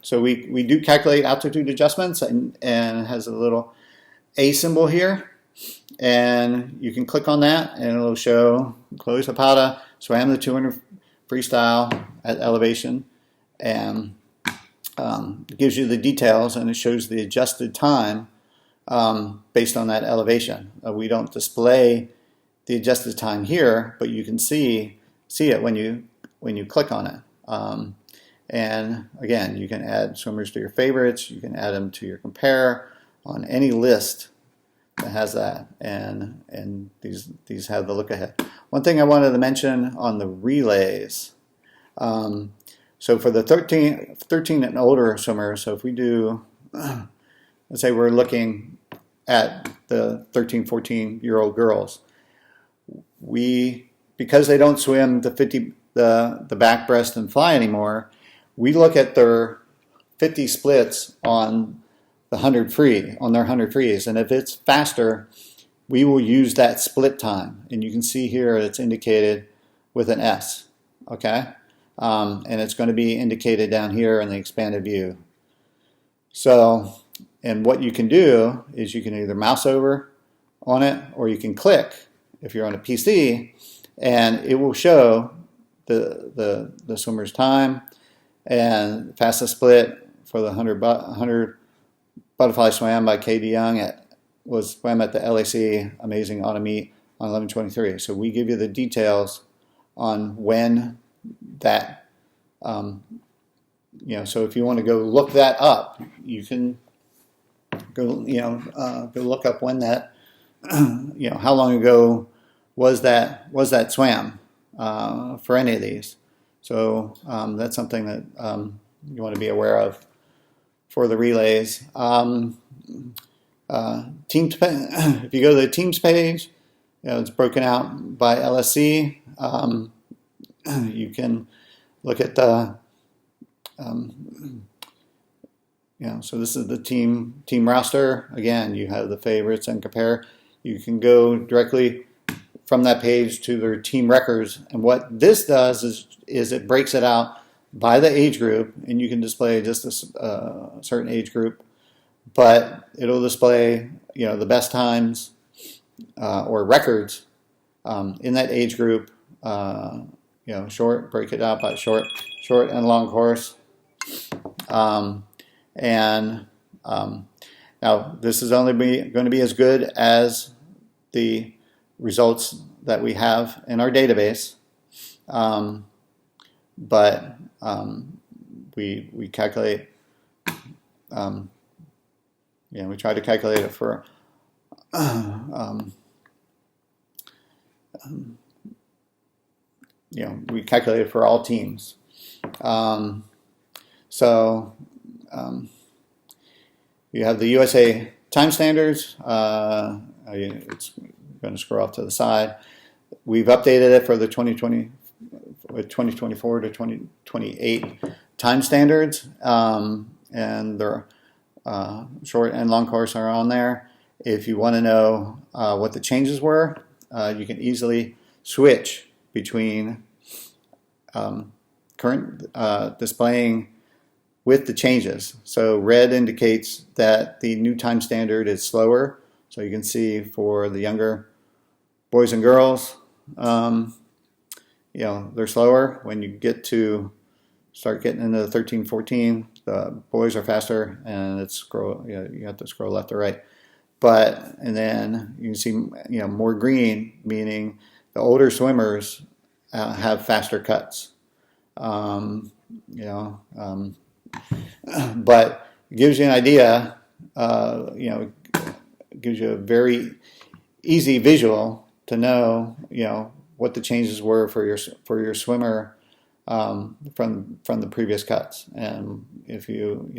So we do calculate altitude adjustments, and it has a little A symbol here, and you can click on that and it'll show Chloe Zapata swam the 200 freestyle at elevation, and it gives you the details, and it shows the adjusted time based on that elevation. We don't display the adjusted time here, but you can see it when you click on it. And again, you can add swimmers to your favorites. You can add them to your compare on any list that has that, and these have the look ahead. One thing I wanted to mention on the relays. So for the 13 and older swimmers, so if we do, let's say we're looking at the 13, 14-year-old girls, because they don't swim the back, breast, and fly anymore, we look at their 50 splits on the 100 free, on their 100 frees, and if it's faster, we will use that split time, and you can see here it's indicated with an S, okay? And it's going to be indicated down here in the expanded view. So, and what you can do is you can either mouse over on it, or you can click if you're on a PC, and it will show the swimmer's time and fastest split for the 100 butterfly swam by K.D. Young swam at the LAC Amazing Autumn Meet on 11/23. So we give you the details on when that, so if you want to go look that up, you can go look up when that, how long ago was that swam for any of these. So that's something that you want to be aware of for the relays. If you go to the teams page, it's broken out by LSC. You can look at the, so this is the team roster. Again, you have the favorites and compare. You can go directly from that page to their team records. And what this does is it breaks it out by the age group, and you can display just a certain age group, but it'll display the best times or records in that age group. Break it out by short and long course. Now this is only going to be as good as the results that we have in our database, but we calculate. We try to calculate it for we calculate it for all teams. You have the USA time standards. It's going to scroll off to the side. We've updated it for the 2024 to 2028 time standards, and their short and long course are on there. If you want to know what the changes were, you can easily switch between current displaying with the changes. So red indicates that the new time standard is slower. So you can see for the younger boys and girls, they're slower. When you start getting into the 13, 14, the boys are faster, and you have to scroll left or right. And then you can see more green, meaning the older swimmers have faster cuts. But it gives you an idea. It gives you a very easy visual to know what the changes were for your swimmer from the previous cuts. And if you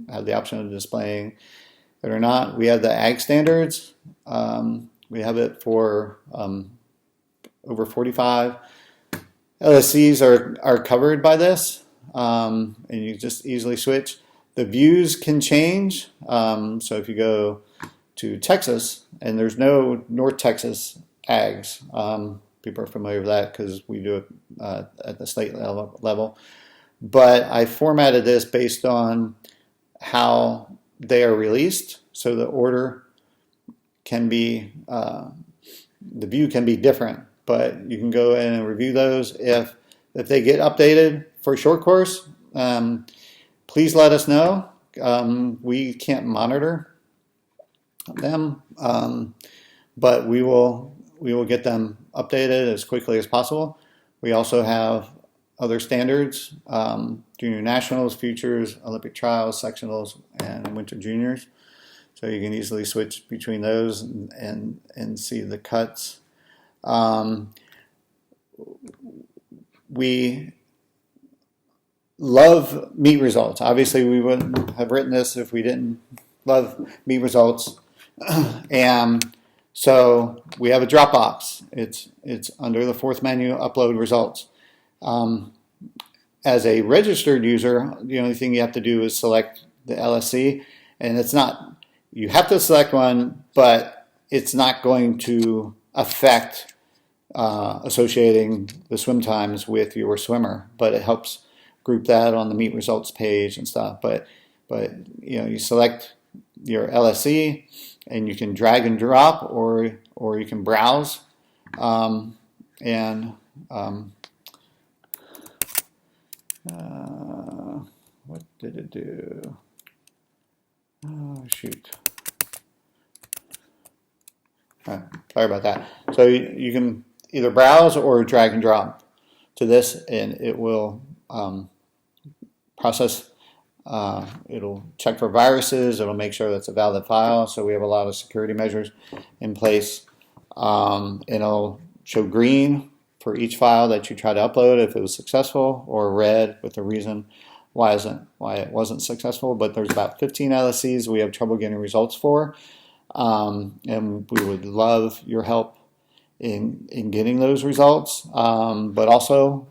have the option of displaying it or not, we have the ag standards. We have it for over 45 LSCs are covered by this, and you just easily switch. The views can change. So if you go to Texas, and there's no North Texas ags, people are familiar with that because we do it at the state level. But I formatted this based on how they are released, so the order can be, the view can be different. But you can go in and review those. If they get updated for a short course, please let us know. We can't monitor them, but we will get them updated as quickly as possible. We also have other standards: junior nationals, futures, Olympic trials, sectionals, and winter juniors. So you can easily switch between those and see the cuts. We love meet results. Obviously, we wouldn't have written this if we didn't love meet results. And so we have a Dropbox. It's under the fourth menu, upload results. As a registered user, the only thing you have to do is select the LSC, and you have to select one, but it's not going to affect associating the swim times with your swimmer, but it helps group that on the meet results page and stuff. But you select your LSC, and you can drag and drop, or you can browse. And what did it do? Oh, shoot. Sorry about that. So you can either browse or drag and drop to this, and it will process. It'll check for viruses. It'll make sure that's a valid file. So we have a lot of security measures in place. It'll show green for each file that you try to upload if it was successful, or red with the reason why it wasn't successful. But there's about 15 LSCs we have trouble getting results for, and we would love your help in getting those results. But also,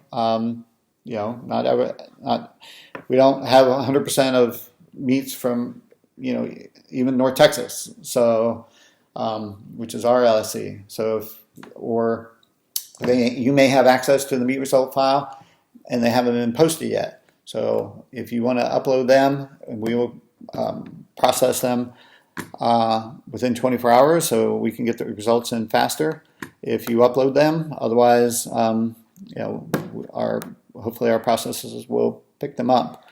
we don't have 100% of meets from even North Texas, so which is our LSC. So you may have access to the meet result file and they haven't been posted yet. So if you want to upload them, we will process them within 24 hours so we can get the results in faster if you upload them. Otherwise, hopefully our processes will pick them up.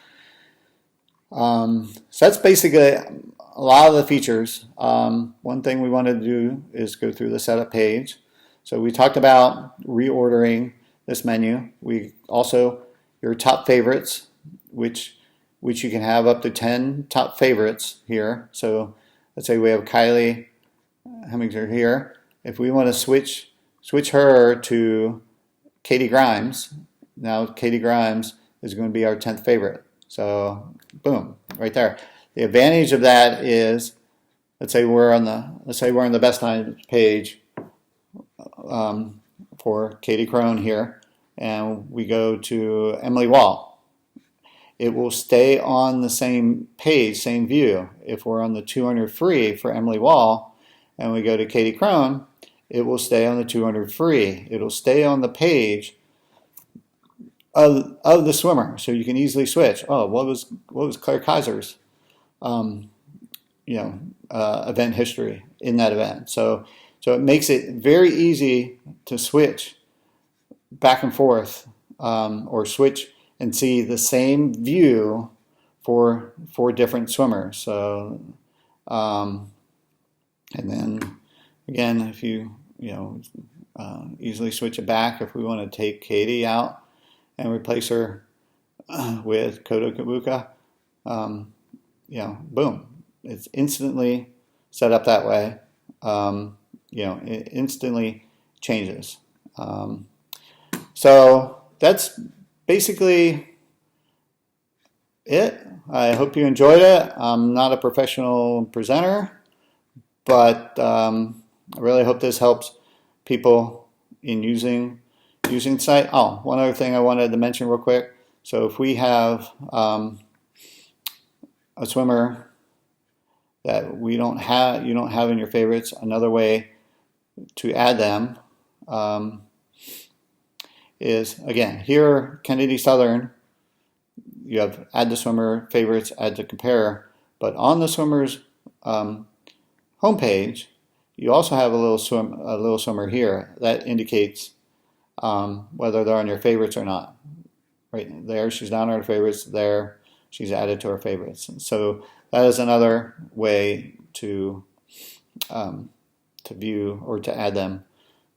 So that's basically a lot of the features. One thing we wanted to do is go through the setup page. So we talked about reordering this menu. We also, your top favorites, which you can have up to 10 top favorites here. So let's say we have Kylie Heminger here. If we want to switch her to Katie Grimes, now Katie Grimes is going to be our 10th favorite. So boom, right there. The advantage of that is, let's say we're on the best times page for Katie Crone here, and we go to Emily Wall. It will stay on the same page, same view. If we're on the 200 free for Emily Wall and we go to Katie Crone, it will stay on the 200 free. It'll stay on the page of the swimmer, so you can easily switch. Oh, what was Claire Kaiser's event history in that event? So it makes it very easy to switch back and forth, or switch and see the same view for different swimmers. So and then again, if you easily switch it back, if we want to take Katie out and replace her with Koto Kabuka, boom, it's instantly set up that way. It instantly changes. So that's basically it. I hope you enjoyed it. I'm not a professional presenter, but I really hope this helps people in using the site. Oh, one other thing I wanted to mention real quick. So if we have a swimmer that you don't have in your favorites, another way to add them is, again, here, Kennedy Southern, you have add the swimmer, favorites, add to compare, but on the swimmer's homepage, you also have a little swimmer here that indicates whether they're on your favorites or not. Right there, she's not on her favorites. There, she's added to her favorites. And so that is another way to view or to add them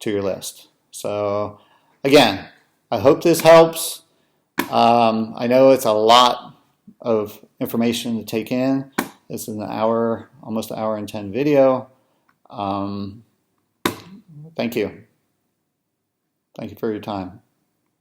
to your list. So again, I hope this helps. I know it's a lot of information to take in. This is almost an hour and 10 video. Thank you. Thank you for your time.